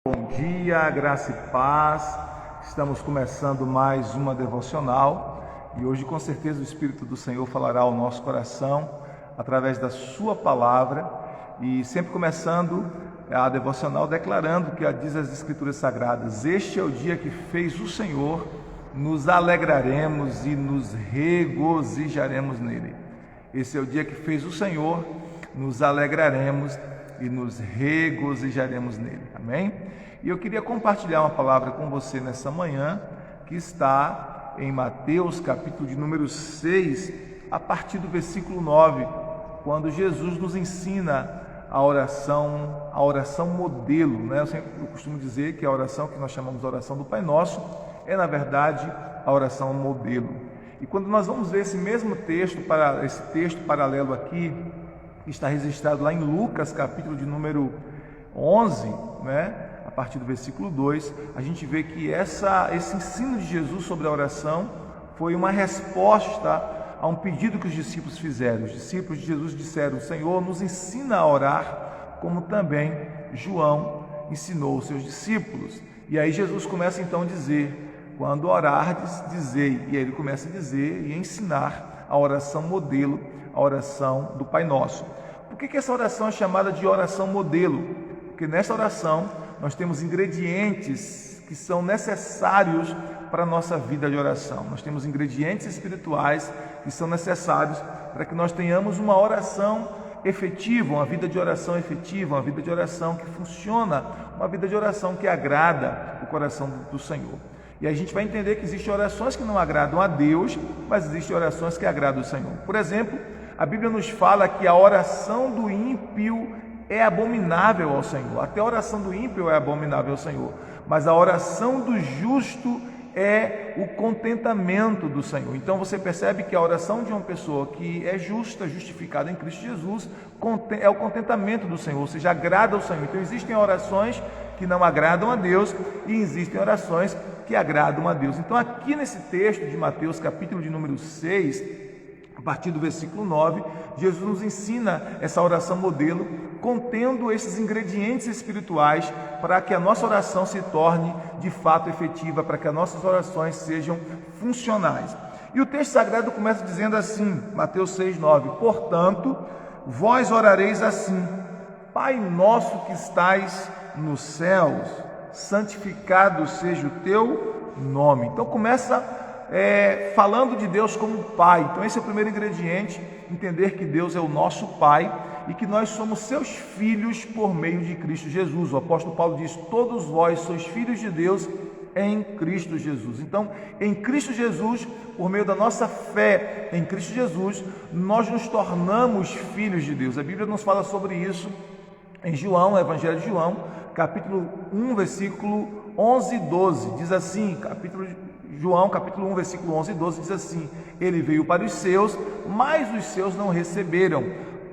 Bom dia, graça e paz. Estamos começando mais uma devocional e hoje com certeza o Espírito do Senhor falará ao nosso coração através da sua palavra e sempre começando a devocional declarando que diz as Escrituras Sagradas: este é o dia que fez o Senhor, nos alegraremos e nos regozijaremos nele. Esse é o dia que fez o Senhor, nos alegraremos e nos regozijaremos nele. Amém? E eu queria compartilhar uma palavra com você nessa manhã, que está em Mateus, capítulo de número 6, a partir do versículo 9, quando Jesus nos ensina a oração modelo, né? Eu costumo dizer que a oração que nós chamamos de oração do Pai Nosso é, na verdade, a oração modelo. E quando nós vamos ver esse mesmo texto, esse texto paralelo aqui, que está registrado lá em Lucas, capítulo de número 11, né? A partir do versículo 2, a gente vê que esse ensino de Jesus sobre a oração foi uma resposta a um pedido que os discípulos fizeram. Os discípulos de Jesus disseram: Senhor, nos ensina a orar, como também João ensinou os seus discípulos. E aí Jesus começa então a dizer: quando orardes, dizei. E aí ele começa a dizer e ensinar a oração modelo, a oração do Pai Nosso. Por que essa oração é chamada de oração modelo? Porque nessa oração nós temos ingredientes que são necessários para a nossa vida de oração. Nós temos ingredientes espirituais que são necessários para que nós tenhamos uma oração efetiva, uma vida de oração efetiva, uma vida de oração que funciona, uma vida de oração que agrada o coração do Senhor. E a gente vai entender que existem orações que não agradam a Deus, mas existem orações que agradam o Senhor. Por exemplo, a Bíblia nos fala que a oração do ímpio é abominável ao Senhor. Até a oração do ímpio é abominável ao Senhor. Mas a oração do justo é o contentamento do Senhor. Então você percebe que a oração de uma pessoa que é justa, justificada em Cristo Jesus, é o contentamento do Senhor, ou seja, agrada ao Senhor. Então existem orações que não agradam a Deus e existem orações que agradam a Deus. Então aqui nesse texto de Mateus, capítulo de número 6, a partir do versículo 9, Jesus nos ensina essa oração modelo, contendo esses ingredientes espirituais para que a nossa oração se torne de fato efetiva, para que as nossas orações sejam funcionais. E o texto sagrado começa dizendo assim, Mateus 6:9: portanto, vós orareis assim: Pai nosso que estais nos céus, santificado seja o teu nome. Então começa falando de Deus como Pai. Então esse é o primeiro ingrediente, entender que Deus é o nosso Pai e que nós somos seus filhos por meio de Cristo Jesus. O apóstolo Paulo diz: todos vós sois filhos de Deus em Cristo Jesus. Então, em Cristo Jesus, por meio da nossa fé em Cristo Jesus, nós nos tornamos filhos de Deus. A Bíblia nos fala sobre isso em João, no Evangelho de João, capítulo 1, versículo 11 e 12. Diz assim, João, capítulo 1, versículo 11 e 12, diz assim: ele veio para os seus, mas os seus não receberam.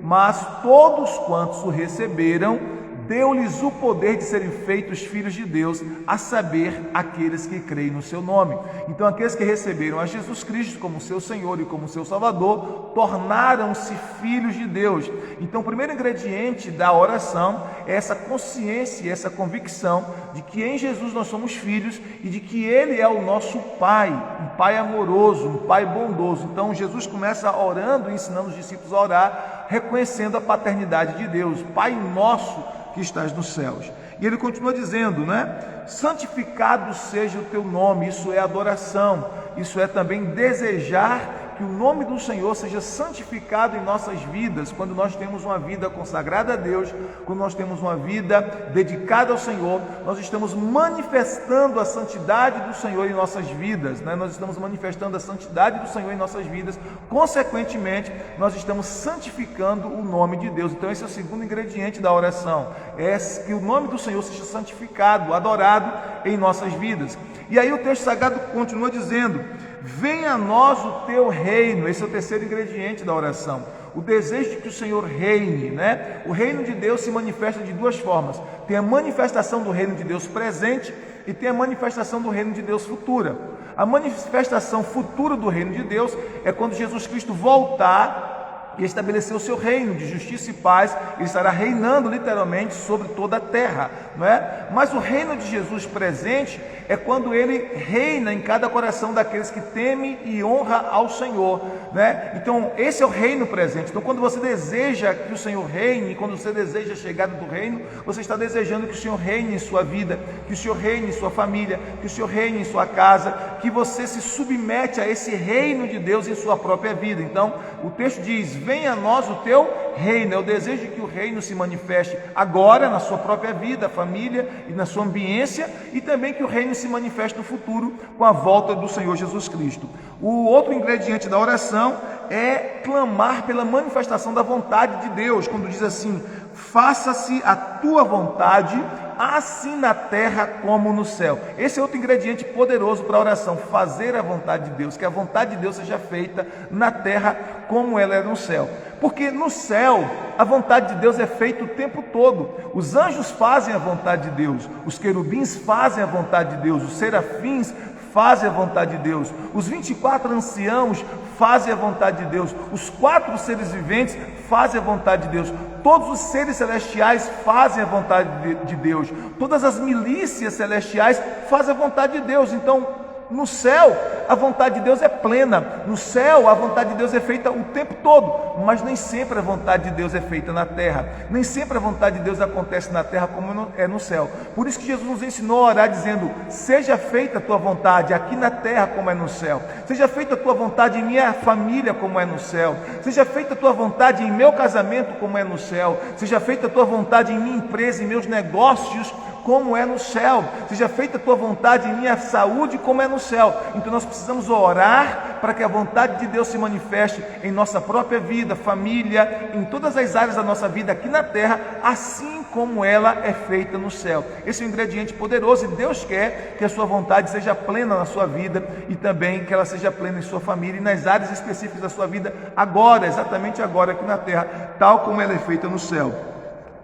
Mas todos quantos o receberam, deu-lhes o poder de serem feitos filhos de Deus, a saber, aqueles que creem no seu nome. Então, aqueles que receberam a Jesus Cristo como seu Senhor e como seu Salvador, tornaram-se filhos de Deus. Então, o primeiro ingrediente da oração é essa consciência, essa convicção de que em Jesus nós somos filhos e de que Ele é o nosso Pai, um Pai amoroso, um Pai bondoso. Então, Jesus começa orando, ensinando os discípulos a orar, reconhecendo a paternidade de Deus. Pai nosso que estás nos céus. E ele continua dizendo, né? Santificado seja o teu nome. Isso é adoração. Isso é também desejar que o nome do Senhor seja santificado em nossas vidas, quando nós temos uma vida consagrada a Deus, quando nós temos uma vida dedicada ao Senhor, nós estamos manifestando a santidade do Senhor em nossas vidas, né? Nós estamos manifestando a santidade do Senhor em nossas vidas, consequentemente, nós estamos santificando o nome de Deus. Então esse é o segundo ingrediente da oração, é que o nome do Senhor seja santificado, adorado em nossas vidas. E aí o texto sagrado continua dizendo: venha a nós o teu reino. Esse é o terceiro ingrediente da oração, o desejo de que o Senhor reine, né? O reino de Deus se manifesta de duas formas: tem a manifestação do reino de Deus presente e tem a manifestação do reino de Deus futura. A manifestação futura do reino de Deus é quando Jesus Cristo voltar e estabelecer o seu reino de justiça e paz. Ele estará reinando literalmente sobre toda a terra, não é? Mas o reino de Jesus presente é quando ele reina em cada coração daqueles que temem e honra ao Senhor, né? Então esse é o reino presente. Então quando você deseja que o Senhor reine, quando você deseja a chegada do reino, você está desejando que o Senhor reine em sua vida, que o Senhor reine em sua família, que o Senhor reine em sua casa, que você se submete a esse reino de Deus em sua própria vida. Então o texto diz: venha a nós o teu reino. É o desejo de que o reino se manifeste agora na sua própria vida, família e na sua ambiência, e também que o reino se manifeste no futuro com a volta do Senhor Jesus Cristo. O outro ingrediente da oração é clamar pela manifestação da vontade de Deus, quando diz assim: faça-se a tua vontade, assim na terra como no céu. Esse é outro ingrediente poderoso para a oração: fazer a vontade de Deus, que a vontade de Deus seja feita na terra como ela é no céu. Porque no céu a vontade de Deus é feita o tempo todo. Os anjos fazem a vontade de Deus, os querubins fazem a vontade de Deus, os serafins fazem a vontade de Deus, os 24 anciãos fazem a vontade de Deus, os 4 seres viventes fazem a vontade de Deus, todos os seres celestiais fazem a vontade de Deus, todas as milícias celestiais fazem a vontade de Deus. Então no céu a vontade de Deus é plena, no céu a vontade de Deus é feita o tempo todo, mas nem sempre a vontade de Deus é feita na terra, nem sempre a vontade de Deus acontece na terra como é no céu. Por isso que Jesus nos ensinou a orar dizendo: seja feita a tua vontade aqui na terra como é no céu, seja feita a tua vontade em minha família como é no céu, seja feita a tua vontade em meu casamento como é no céu, seja feita a tua vontade em minha empresa, em meus negócios como é no céu, seja feita a tua vontade em minha saúde como é no céu. Então nós precisamos orar para que a vontade de Deus se manifeste em nossa própria vida, família, em todas as áreas da nossa vida aqui na terra, assim como ela é feita no céu. Esse é um ingrediente poderoso, e Deus quer que a sua vontade seja plena na sua vida e também que ela seja plena em sua família e nas áreas específicas da sua vida agora, exatamente agora aqui na terra, tal como ela é feita no céu.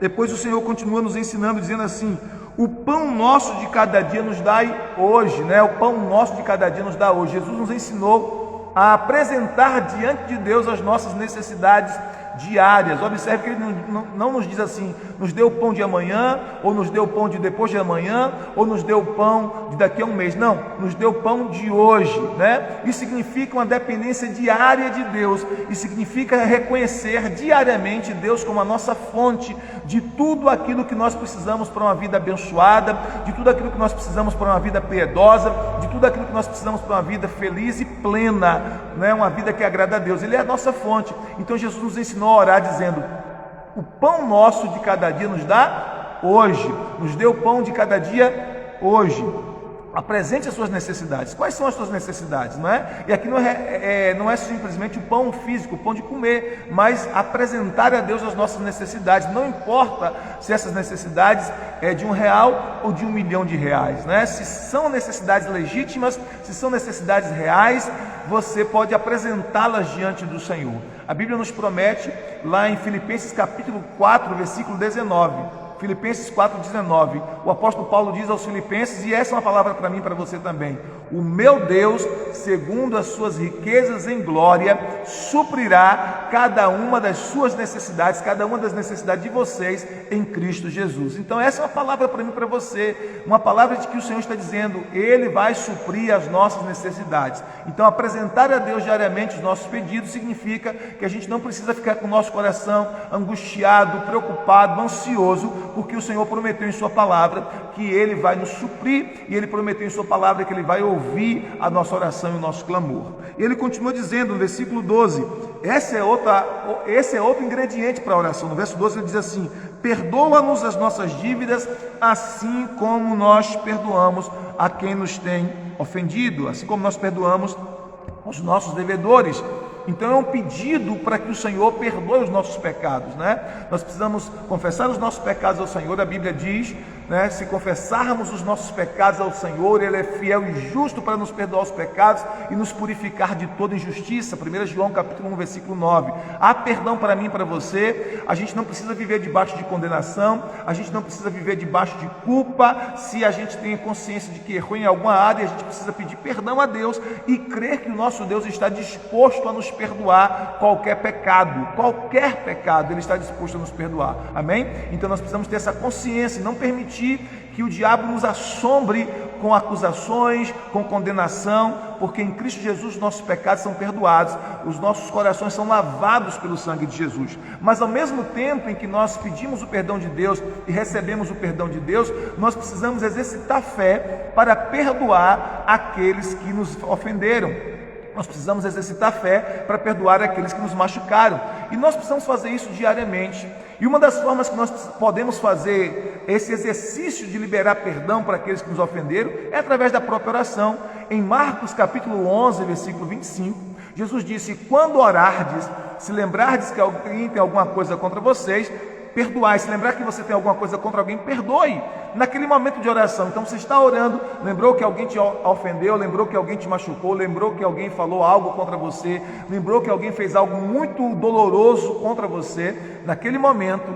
Depois o Senhor continua nos ensinando, dizendo assim: o pão nosso de cada dia nos dai hoje, né? O pão nosso de cada dia nos dá hoje. Jesus nos ensinou a apresentar diante de Deus as nossas necessidades diárias. Observe que ele não nos diz assim: nos dê o pão de amanhã, ou nos dê o pão de depois de amanhã, ou nos dê o pão de daqui a um mês. Não, nos dê o pão de hoje, né? Isso significa uma dependência diária de Deus, e significa reconhecer diariamente Deus como a nossa fonte de tudo aquilo que nós precisamos para uma vida abençoada, de tudo aquilo que nós precisamos para uma vida piedosa, de tudo aquilo que nós precisamos para uma vida feliz e plena, né? Uma vida que agrada a Deus. Ele é a nossa fonte. Então Jesus nos ensinou a orar dizendo: o pão nosso de cada dia nos dá hoje, nos dê o pão de cada dia hoje. Apresente as suas necessidades. Quais são as suas necessidades, não é? E aqui não é simplesmente o pão físico, o pão de comer, mas apresentar a Deus as nossas necessidades. Não importa se essas necessidades é de R$1 ou de R$1 milhão, né? Se são necessidades legítimas, se são necessidades reais, você pode apresentá-las diante do Senhor. A Bíblia nos promete lá em Filipenses capítulo 4, versículo 19. Filipenses 4,19, o apóstolo Paulo diz aos filipenses, e essa é uma palavra para mim e para você também: o meu Deus, segundo as suas riquezas em glória, suprirá cada uma das suas necessidades, cada uma das necessidades de vocês em Cristo Jesus. Então essa é uma palavra para mim e para você, uma palavra de que o Senhor está dizendo: Ele vai suprir as nossas necessidades. Então apresentar a Deus diariamente os nossos pedidos significa que a gente não precisa ficar com o nosso coração angustiado, preocupado, ansioso, porque o Senhor prometeu em sua palavra que Ele vai nos suprir, e Ele prometeu em sua palavra que Ele vai ouvir a nossa oração e o nosso clamor. E Ele continua dizendo no versículo 12, esse é outro ingrediente para a oração. No verso 12 ele diz assim: perdoa-nos as nossas dívidas, assim como nós perdoamos a quem nos tem ofendido, assim como nós perdoamos os nossos devedores. Então é um pedido para que o Senhor perdoe os nossos pecados, né? Nós precisamos confessar os nossos pecados ao Senhor. A Bíblia diz né? Se confessarmos os nossos pecados ao Senhor, Ele é fiel e justo para nos perdoar os pecados e nos purificar de toda injustiça. 1 João capítulo 1, versículo 9. Há perdão para mim e para você. A gente não precisa viver debaixo de condenação, a gente não precisa viver debaixo de culpa. Se a gente tem consciência de que errou em alguma área, a gente precisa pedir perdão a Deus e crer que o nosso Deus está disposto a nos perdoar qualquer pecado, Ele está disposto a nos perdoar, amém? Então nós precisamos ter essa consciência e não permitir que o diabo nos assombre com acusações, com condenação, porque em Cristo Jesus nossos pecados são perdoados, os nossos corações são lavados pelo sangue de Jesus. Mas ao mesmo tempo em que nós pedimos o perdão de Deus e recebemos o perdão de Deus, nós precisamos exercitar fé para perdoar aqueles que nos ofenderam. Nós precisamos exercitar fé para perdoar aqueles que nos machucaram. E nós precisamos fazer isso diariamente. E uma das formas que nós podemos fazer esse exercício de liberar perdão para aqueles que nos ofenderam é através da própria oração. Em Marcos capítulo 11, versículo 25, Jesus disse: quando orardes, se lembrardes que alguém tem alguma coisa contra vocês, perdoai. Se lembrar que você tem alguma coisa contra alguém, perdoe. Naquele momento de oração, então você está orando, lembrou que alguém te ofendeu, lembrou que alguém te machucou, lembrou que alguém falou algo contra você, lembrou que alguém fez algo muito doloroso contra você. Naquele momento,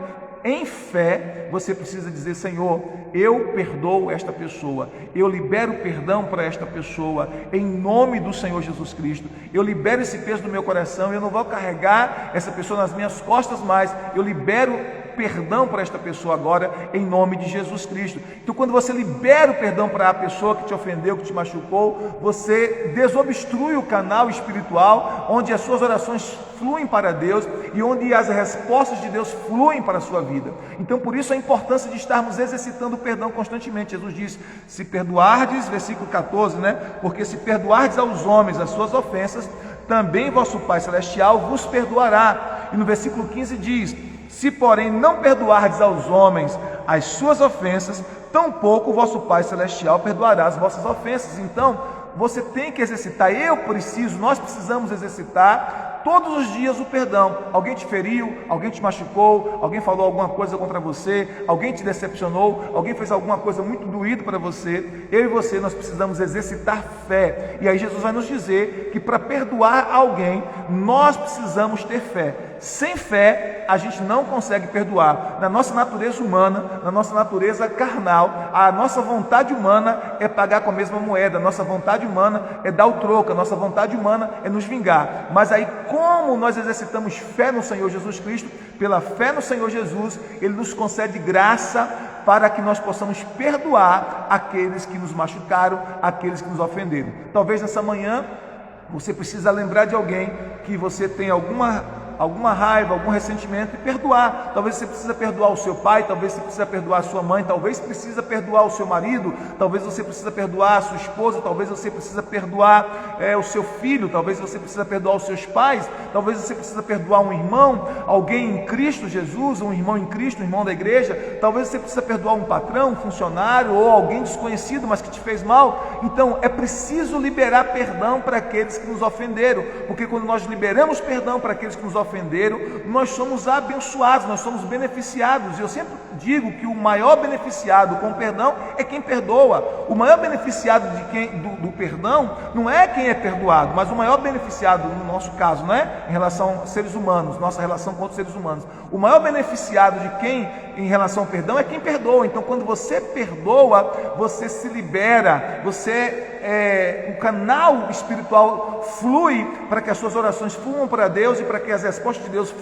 em fé, você precisa dizer: Senhor, eu perdoo esta pessoa, eu libero perdão para esta pessoa, em nome do Senhor Jesus Cristo. Eu libero esse peso do meu coração, eu não vou carregar essa pessoa nas minhas costas mais, eu libero perdão para esta pessoa agora, em nome de Jesus Cristo. Então, quando você libera o perdão para a pessoa que te ofendeu, que te machucou, você desobstrui o canal espiritual, onde as suas orações fluem para Deus e onde as respostas de Deus fluem para a sua vida. Então, por isso a importância de estarmos exercitando o perdão constantemente. Jesus diz: se perdoardes, versículo 14, né? Porque se perdoardes aos homens as suas ofensas, também vosso Pai Celestial vos perdoará. E no versículo 15 diz: se porém não perdoardes aos homens as suas ofensas, tampouco o vosso Pai Celestial perdoará as vossas ofensas. Então, você tem que exercitar, nós precisamos exercitar todos os dias o perdão. Alguém te feriu, alguém te machucou, alguém falou alguma coisa contra você, alguém te decepcionou, alguém fez alguma coisa muito doída para você. Eu e você, nós precisamos exercitar fé. E aí Jesus vai nos dizer que para perdoar alguém, nós precisamos ter fé. Sem fé, a gente não consegue perdoar. Na nossa natureza humana, na nossa natureza carnal, a nossa vontade humana é pagar com a mesma moeda, a nossa vontade humana é dar o troco, a nossa vontade humana é nos vingar. Mas aí, como nós exercitamos fé no Senhor Jesus Cristo, pela fé no Senhor Jesus, Ele nos concede graça para que nós possamos perdoar aqueles que nos machucaram, aqueles que nos ofenderam. Talvez nessa manhã você precisa lembrar de alguém que você tem alguma raiva, algum ressentimento e perdoar. Talvez você precisa perdoar o seu pai, talvez você precisa perdoar a sua mãe, talvez precisa perdoar o seu marido, talvez você precisa perdoar a sua esposa, talvez você precisa perdoar o seu filho, talvez você precisa perdoar os seus pais, talvez você precisa perdoar um irmão, alguém em Cristo Jesus, um irmão em Cristo, um irmão da igreja, talvez você precisa perdoar um patrão, um funcionário ou alguém desconhecido, mas que te fez mal. Então é preciso liberar perdão para aqueles que nos ofenderam, porque quando nós liberamos perdão para aqueles que nos ofenderam, nós somos abençoados, nós somos beneficiados. Eu sempre digo que o maior beneficiado com o perdão é quem perdoa. O maior beneficiado do perdão não é quem é perdoado, mas o maior beneficiado, no nosso caso, não é? Em relação a seres humanos, nossa relação com outros seres humanos. O maior beneficiado de quem, em relação ao perdão, é quem perdoa. Então, quando você perdoa, você se libera, o canal espiritual flui para que as suas orações fluam para Deus e para que as respostas de Deus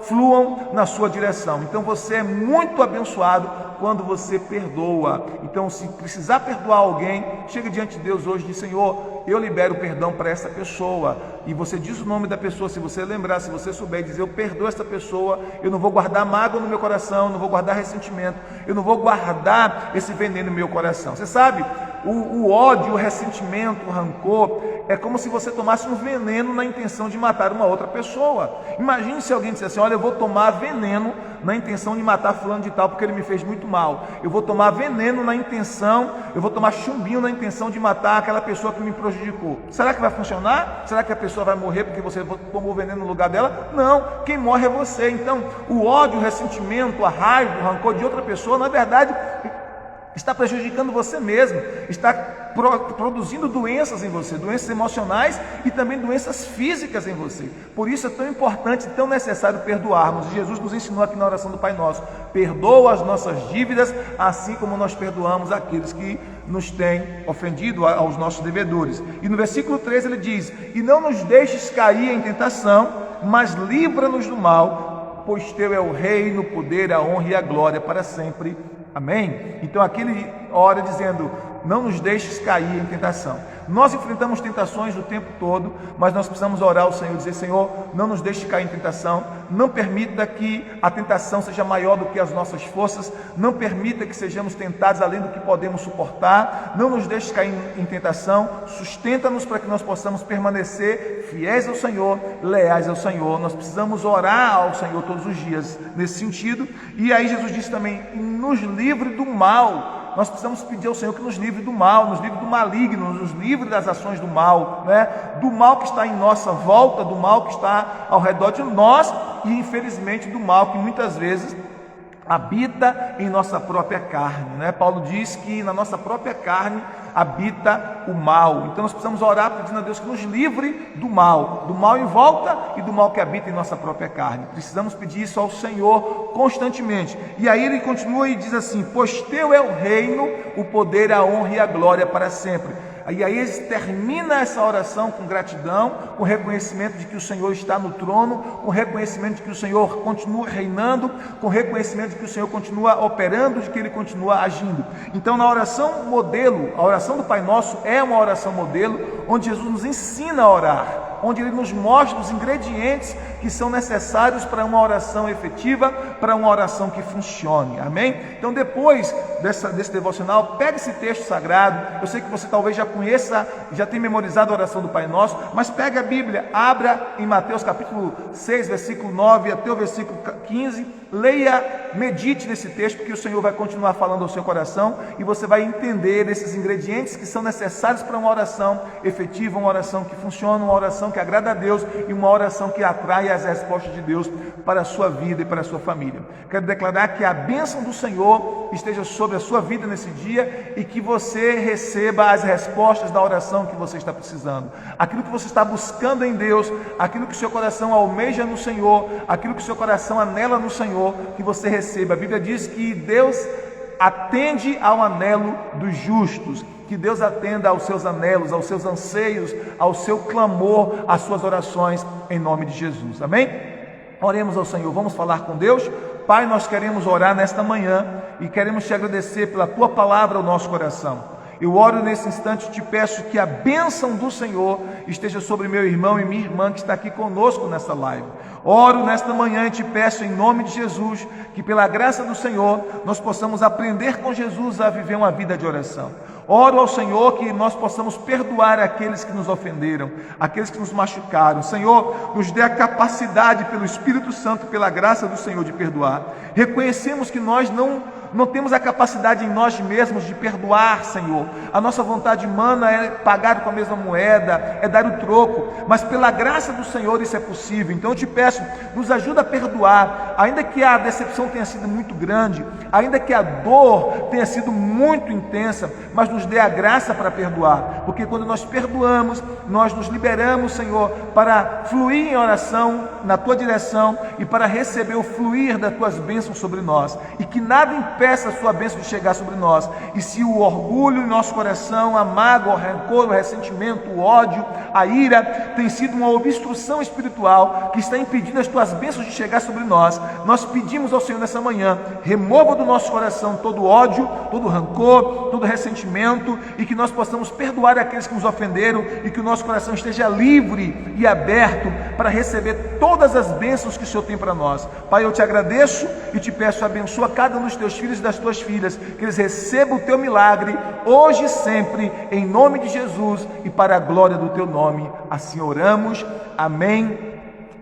fluam na sua direção. Então você é muito abençoado quando você perdoa. Então, se precisar perdoar alguém, chega diante de Deus hoje e diz: Senhor, eu libero perdão para essa pessoa. E você diz o nome da pessoa, se você lembrar, se você souber dizer: eu perdoo essa pessoa, eu não vou guardar mágoa no meu coração, não vou guardar ressentimento, eu não vou guardar esse veneno no meu coração. Você sabe, o ódio, o ressentimento, o rancor, é como se você tomasse um veneno na intenção de matar uma outra pessoa. Imagine se alguém dissesse: olha, eu vou tomar veneno na intenção de matar fulano de tal porque ele me fez muito mal. Eu vou tomar veneno na intenção, eu vou tomar chumbinho na intenção de matar aquela pessoa que me prejudicou. Será que vai funcionar? Será que a pessoa vai morrer porque você tomou veneno no lugar dela? Não, quem morre é você. Então, o ódio, o ressentimento, a raiva, o rancor de outra pessoa, na verdade, está prejudicando você mesmo, está produzindo doenças em você, doenças emocionais e também doenças físicas em você. Por isso é tão importante e tão necessário perdoarmos. E Jesus nos ensinou aqui na oração do Pai Nosso: perdoa as nossas dívidas, assim como nós perdoamos aqueles que nos têm ofendido, aos nossos devedores. E no versículo 3 ele diz: e não nos deixes cair em tentação, mas livra-nos do mal, pois teu é o reino, o poder, a honra e a glória para sempre. Amém? Então aqui ele ora dizendo: não nos deixes cair em tentação. Nós enfrentamos tentações o tempo todo, mas nós precisamos orar ao Senhor e dizer: Senhor, não nos deixe cair em tentação, não permita que a tentação seja maior do que as nossas forças, não permita que sejamos tentados além do que podemos suportar, não nos deixe cair em tentação, sustenta-nos para que nós possamos permanecer fiéis ao Senhor, leais ao Senhor. Nós precisamos orar ao Senhor todos os dias nesse sentido. E aí Jesus disse também: nos livre do mal. Nós precisamos pedir ao Senhor que nos livre do mal, nos livre do maligno, nos livre das ações do mal, do mal que está em nossa volta, do mal que está ao redor de nós e, infelizmente, do mal que muitas vezes habita em nossa própria carne. Paulo diz que na nossa própria carne habita o mal. Então nós precisamos orar pedindo a Deus que nos livre do mal em volta e do mal que habita em nossa própria carne. Precisamos pedir isso ao Senhor constantemente. E aí ele continua e diz assim: pois teu é o reino, o poder, a honra e a glória para sempre. E aí ele termina essa oração com gratidão, com reconhecimento de que o Senhor está no trono, com reconhecimento de que o Senhor continua reinando, com reconhecimento de que o Senhor continua operando, de que Ele continua agindo. Então, na oração modelo, a oração do Pai Nosso é uma oração modelo, onde Jesus nos ensina a orar, onde Ele nos mostra os ingredientes que são necessários para uma oração efetiva, para uma oração que funcione. Amém? Então, depois desse devocional, pega esse texto sagrado. Eu sei que você talvez já conheça, já tenha memorizado a oração do Pai Nosso, mas pega a Bíblia, abra em Mateus capítulo 6, versículo 9 até o versículo 15, leia, medite nesse texto, porque o Senhor vai continuar falando ao seu coração e você vai entender esses ingredientes que são necessários para uma oração efetiva, uma oração que funciona, uma oração que agrada a Deus e uma oração que atrai as respostas de Deus para a sua vida e para a sua família. Quero declarar que a bênção do Senhor esteja sobre a sua vida nesse dia e que você receba as respostas da oração que você está precisando. Aquilo que você está buscando em Deus, aquilo que o seu coração almeja no Senhor, aquilo que o seu coração anela no Senhor, que você receba. A Bíblia diz que Deus atende ao anelo dos justos. Que Deus atenda aos seus anelos, aos seus anseios, ao seu clamor, às suas orações, em nome de Jesus. Amém? Oremos ao Senhor, vamos falar com Deus. Pai, nós queremos orar nesta manhã e queremos te agradecer pela tua palavra ao nosso coração. Eu oro nesse instante e te peço que a bênção do Senhor esteja sobre meu irmão e minha irmã que está aqui conosco nesta live. Oro nesta manhã e te peço em nome de Jesus que pela graça do Senhor nós possamos aprender com Jesus a viver uma vida de oração. Oro ao Senhor que nós possamos perdoar aqueles que nos ofenderam, aqueles que nos machucaram. Senhor, nos dê a capacidade pelo Espírito Santo, pela graça do Senhor de perdoar. Reconhecemos que nós não temos a capacidade em nós mesmos de perdoar, Senhor. A nossa vontade humana é pagar com a mesma moeda, é dar o troco, mas pela graça do Senhor isso é possível. Então eu te peço, nos ajuda a perdoar, ainda que a decepção tenha sido muito grande, ainda que a dor tenha sido muito intensa, mas nos dê a graça para perdoar, porque quando nós perdoamos, nós nos liberamos, Senhor, para fluir em oração na tua direção e para receber o fluir das tuas bênçãos sobre nós, e que nada impeça a sua bênção de chegar sobre nós. E se o orgulho em nosso coração, a mágoa, o rancor, o ressentimento, o ódio, a ira tem sido uma obstrução espiritual que está impedindo as tuas bênçãos de chegar sobre nós, nós pedimos ao Senhor nessa manhã, remova do nosso coração todo ódio, todo rancor, todo ressentimento, e que nós possamos perdoar aqueles que nos ofenderam e que o nosso coração esteja livre e aberto para receber todas as bênçãos que o Senhor tem para nós. Pai, eu te agradeço e te peço, abençoa cada um dos teus filhos e das tuas filhas, que eles recebam o teu milagre hoje e sempre, em nome de Jesus e para a glória do teu nome. Assim oramos. Amém,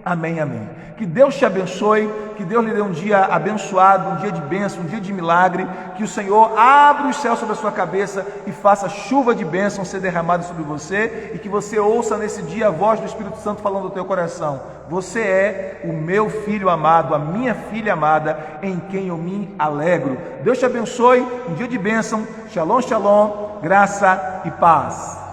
amém, amém. Que Deus te abençoe, que Deus lhe dê um dia abençoado, um dia de bênção, um dia de milagre, que o Senhor abra os céus sobre a sua cabeça e faça chuva de bênção ser derramada sobre você, e que você ouça nesse dia a voz do Espírito Santo falando no teu coração: você é o meu filho amado, a minha filha amada, em quem eu me alegro. Deus te abençoe, um dia de bênção. Shalom, shalom, graça e paz.